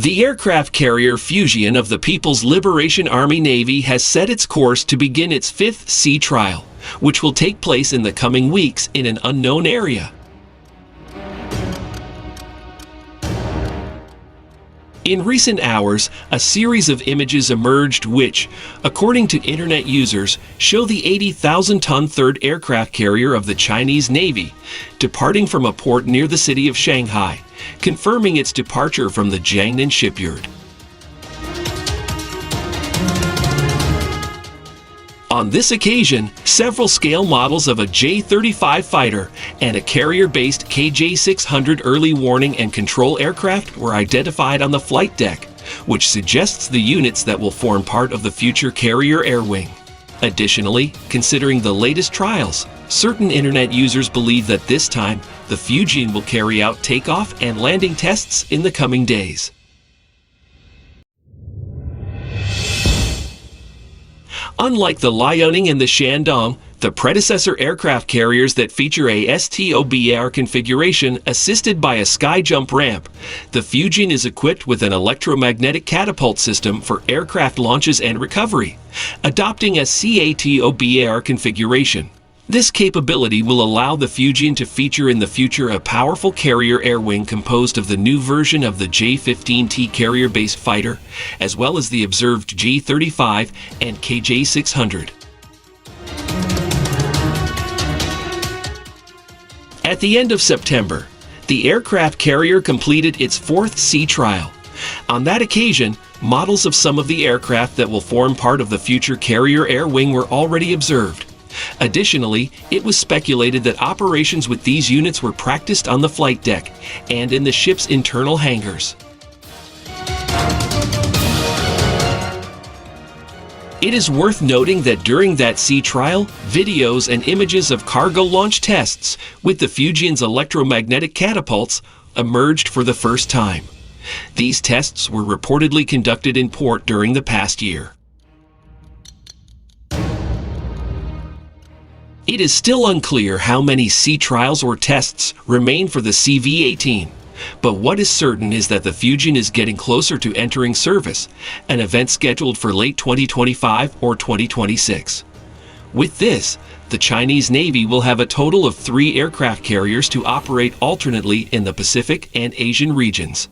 The aircraft carrier Fujian of the People's Liberation Army Navy has set its course to begin its fifth sea trial, which will take place in the coming weeks in an unknown area. In recent hours, a series of images emerged which, according to internet users, show the 80,000-ton third aircraft carrier of the Chinese Navy departing from a port near the city of Shanghai, confirming its departure from the Jiangnan shipyard. On this occasion, several scale models of a J-35 fighter and a carrier-based KJ-600 early warning and control aircraft were identified on the flight deck, which suggests the units that will form part of the future carrier air wing. Additionally, considering the latest trials, certain internet users believe that this time, the Fujian will carry out takeoff and landing tests in the coming days. Unlike the Liaoning and the Shandong, the predecessor aircraft carriers that feature a STOBAR configuration assisted by a sky jump ramp, the Fujian is equipped with an electromagnetic catapult system for aircraft launches and recovery, adopting a CATOBAR configuration. This capability will allow the Fujian to feature in the future a powerful carrier air wing composed of the new version of the J-15T carrier-based fighter, as well as the observed J-35 and KJ-600. At the end of September, the aircraft carrier completed its fourth sea trial. On that occasion, models of some of the aircraft that will form part of the future carrier air wing were already observed. Additionally, it was speculated that operations with these units were practiced on the flight deck and in the ship's internal hangars. It is worth noting that during that sea trial, videos and images of cargo launch tests with the Fujian's electromagnetic catapults emerged for the first time. These tests were reportedly conducted in port during the past year. It is still unclear how many sea trials or tests remain for the CV-18, but what is certain is that the Fujian is getting closer to entering service, an event scheduled for late 2025 or 2026. With this, the Chinese Navy will have a total of 3 aircraft carriers to operate alternately in the Pacific and Asian regions.